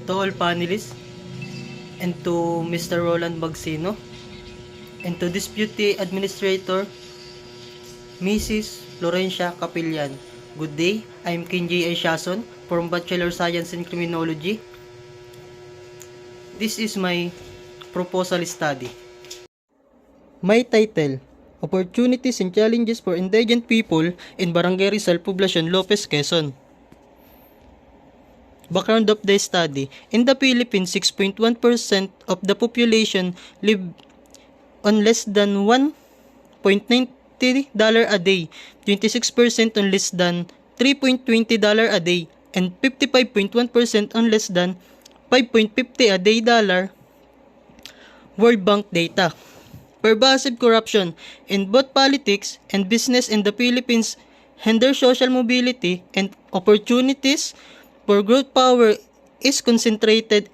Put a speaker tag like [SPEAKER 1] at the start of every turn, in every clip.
[SPEAKER 1] to all panelists, and to Mr. Roland Bagsino, and to Deputy Administrator, Mrs. Florencia Capillan. Good day, I'm Kenji Aishason from Bachelor Science in Criminology. This is my proposal study. My title, Opportunities and Challenges for Indigent People in Barangay Rizal, Poblacion, Lopez, Quezon. Background of the study. In the Philippines, 6.1% of the population live on less than $1.90 a day, 26% on less than $3.20 a day, and 55.1% on less than $5.50 a day dollar. World Bank data. Pervasive corruption in both politics and business in the Philippines hinder social mobility and opportunities for growth. Power is concentrated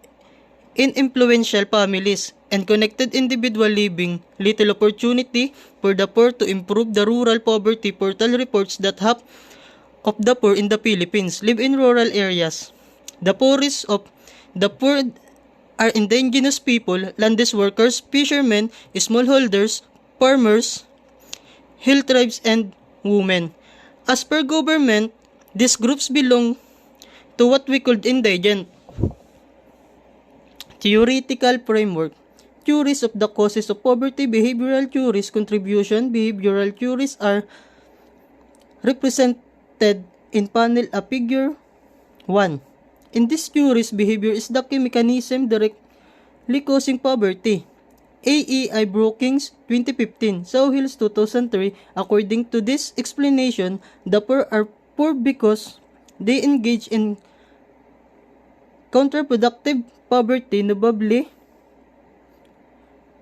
[SPEAKER 1] in influential families and connected individual, leaving little opportunity for the poor to improve. The Rural Poverty Portal reports that half of the poor in the Philippines live in rural areas. The poorest of the poor are indigenous people, landes workers, fishermen, smallholders, farmers, hill tribes, and women. As per government, these groups belong to what we call indigent. Theoretical framework. Theories of the causes of poverty. Behavioral theories. Contribution. Behavioral theories are represented in panel a figure 1. In this theories, behavior is the key mechanism directly causing poverty. A.E.I. Brookings, 2015, Sawhills, 2003. According to this explanation, the poor are poor because they engage in counterproductive poverty. Notably,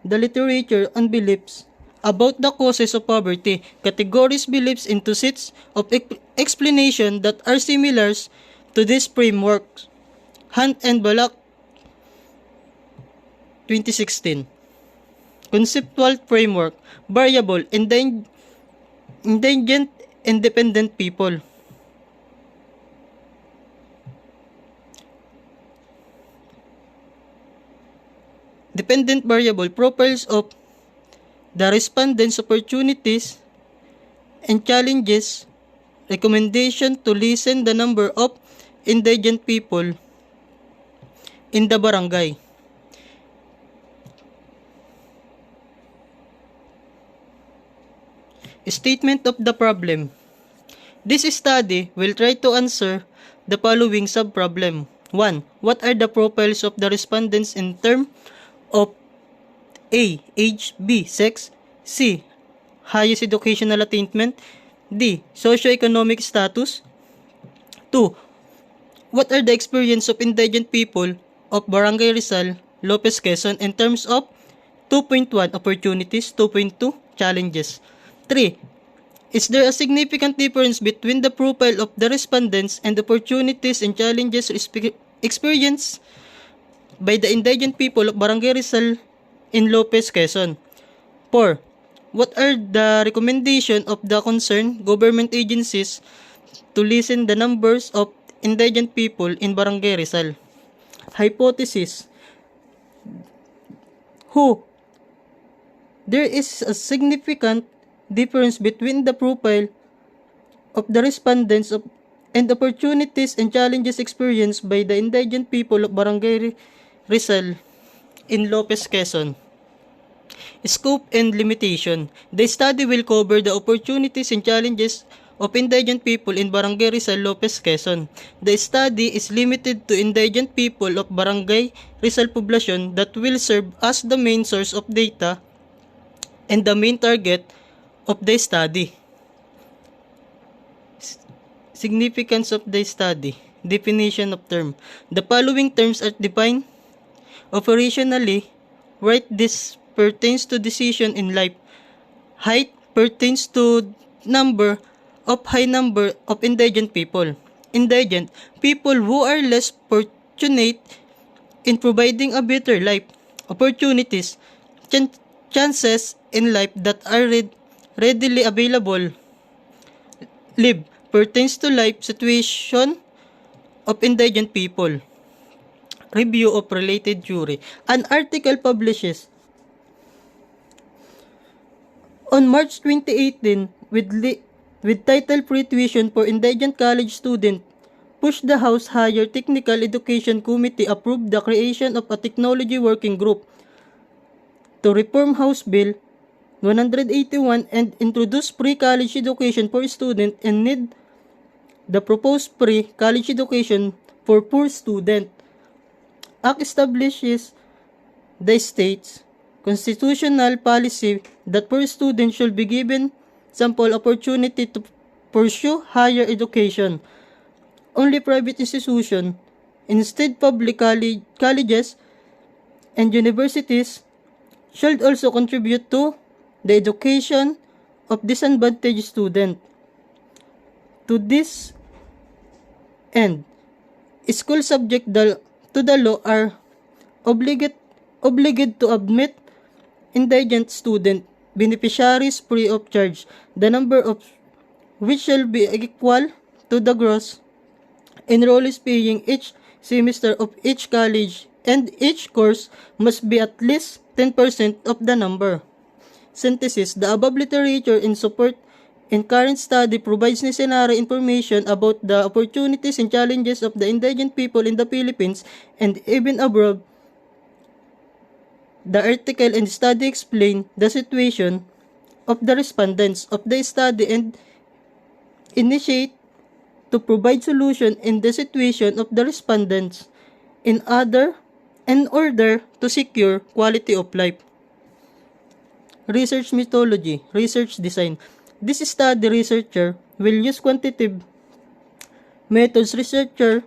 [SPEAKER 1] the literature on beliefs about the causes of poverty categories beliefs into sets of explanation that are similar to this framework. Hunt and Balak, 2016. Conceptual framework. Variable, indigent, independent people. Dependent variable, profiles of the respondents, opportunities and challenges, recommendation to lessen the number of indigent people in the barangay. Statement of the problem. This study will try to answer the following sub-problem. 1. What are the profiles of the respondents in terms of A. Age, B. Sex, C. Highest educational attainment, D. Socioeconomic status. 2. What are the experience of indigent people of Barangay Rizal, Lopez, Quezon in terms of 2.1 opportunities, 2.2 challenges. 3. Is there a significant difference between the profile of the respondents and the opportunities and challenges experienced by the indigent people of Barangay Rizal in Lopez, Quezon? 4. What are the recommendations of the concerned government agencies to lessen the numbers of indigent people in Barangay Rizal? Hypothesis. Who? There is a significant difference between the profile of the respondents and opportunities and challenges experienced by the indigent people of Barangay Rizal in Lopez, Quezon. Scope and limitation. The study will cover the opportunities and challenges of indigent people in Barangay Rizal, Lopez, Quezon. The study is limited to indigent people of Barangay Rizal Poblacion that will serve as the main source of data and the main target of the study. Significance of the study. Definition of term. The following terms are defined operationally. Right, this pertains to decision in life. Height pertains to number of high number of indigent people. Indigent, people who are less fortunate in providing a better life. Opportunities, chances in life that are readily available. Live pertains to life situation of indigent people. review of related theory. An article published on March 2018 with title Free Tuition for Indigent College Student pushed the House Higher Technical Education Committee approved the creation of a technology working group to reform House Bill 181 and introduce pre-college education for students in need. The proposed pre-college education for poor students Act establishes the state's constitutional policy that poor students should be given sample opportunity to pursue higher education. Only private institutions, instead public colleges and universities, should also contribute to the education of disadvantaged students. To this end, schools subject to the law are obligated to admit indigent student beneficiaries free of charge, the number of which shall be equal to the gross enrollees paying each semester of each college, and each course must be at least 10% of the number. Synthesis: the above literature in support in current study provides necessary information about the opportunities and challenges of the indigent people in the Philippines and even abroad. The article and study explain the situation of the respondents of the study and initiate to provide solution in the situation of the respondents in order to secure quality of life. Research methodology, research design. This study researcher will use quantitative methods. Researcher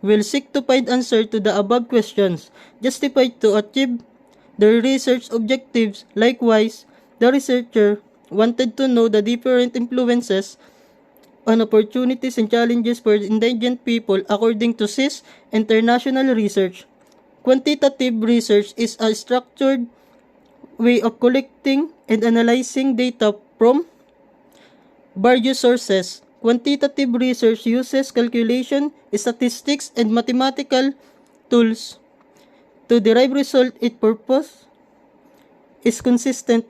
[SPEAKER 1] will seek to find answer to the above questions, justified to achieve their research objectives. Likewise, the researcher wanted to know the different influences on opportunities and challenges for indigent people according to CIS international research. Quantitative research is a structured way of collecting and analyzing data from various sources. Quantitative research uses calculation, statistics, and mathematical tools to derive results. Its purpose is consistent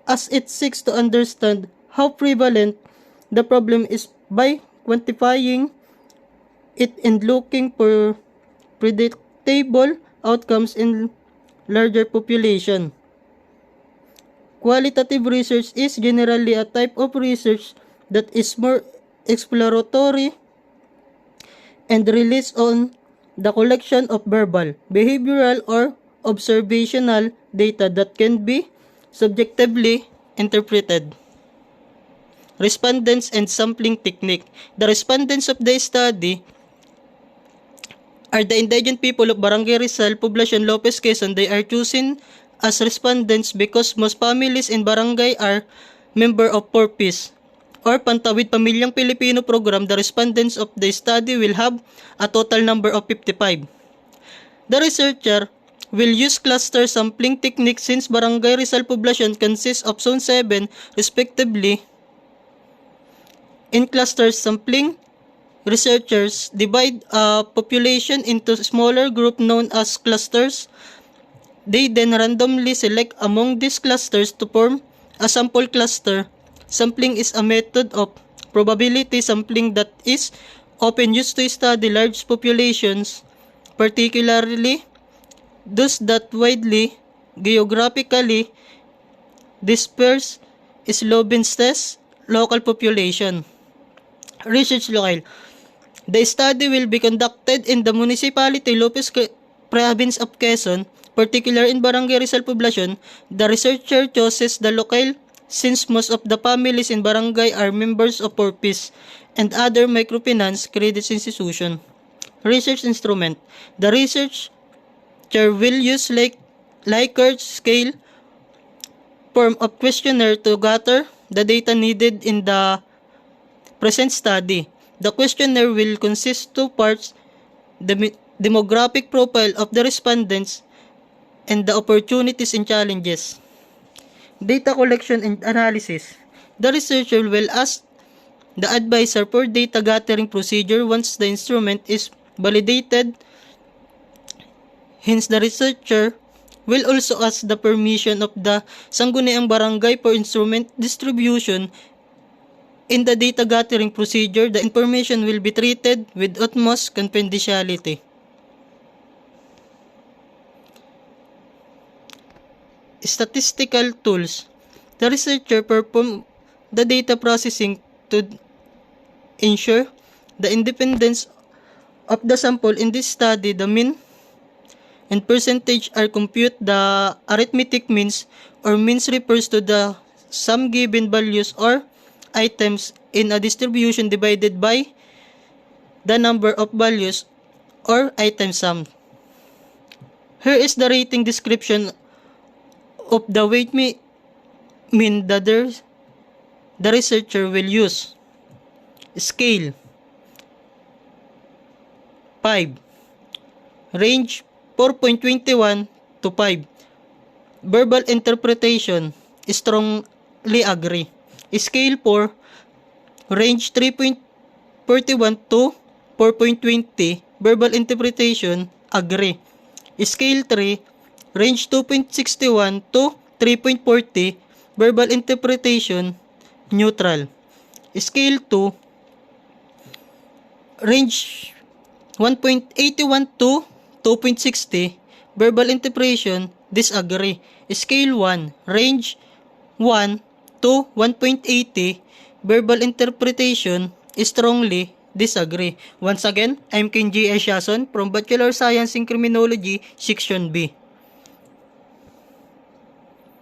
[SPEAKER 1] as it seeks to understand how prevalent the problem is by quantifying it and looking for predictable outcomes in larger population. Qualitative research is generally a type of research that is more exploratory and relies on the collection of verbal, behavioral, or observational data that can be subjectively interpreted. Respondents and sampling technique. The respondents of the study are the indigent people of Barangay Rizal, Poblacion, Lopez, Quezon. They are chosen as respondents because most families in barangay are member of PORPIS or Pantawid Pamilyang Pilipino program. The respondents of the study will have a total number of 55. The researcher will use cluster sampling technique since Barangay Rizal Poblacion consists of Zone 7 respectively. In cluster sampling, researchers divide a population into smaller groups known as clusters. They then randomly select among these clusters to form a sample cluster. Sampling is a method of probability sampling that is often used to study large populations, particularly those that widely geographically dispersed Slovenstedt local population. Research locale. The study will be conducted in the municipality Lopez Province of Quezon, particularly in Barangay Rizal Poblacion. The researcher chooses the locale since most of the families in barangay are members of PORPIS and other microfinance credit institution. Research instrument. The researcher will use Likert scale form of questionnaire to gather the data needed in the present study. The questionnaire will consist two parts: the demographic profile of the respondents and the opportunities and challenges. Data collection and analysis. The researcher will ask the advisor for data gathering procedure. Once the instrument is validated Hence, the researcher will also ask the permission of the sangguniang barangay for instrument distribution. In the data gathering procedure, the information will be treated with utmost confidentiality. Statistical tools. The researcher perform the data processing to ensure the independence of the sample. In this study, the mean and percentage are computed. The arithmetic means or means refers to the sum given values or items in a distribution divided by the number of values or item sum. Here is the rating description of the weight mean that the researcher will use. Scale 5. Range 4.21 to 5. Verbal interpretation strongly agree. Scale 4. Range 3.41 to 4.20. Verbal interpretation agree. Scale 3. Range 2.61 to 3.40. Verbal interpretation neutral. Scale 2. Range 1.81 to 2.60. Verbal interpretation disagree. Scale 1. Range 1 to 1.80. Verbal interpretation strongly disagree. Once again, I'm Kenji Esiason from Bachelor Science in Criminology, Section B.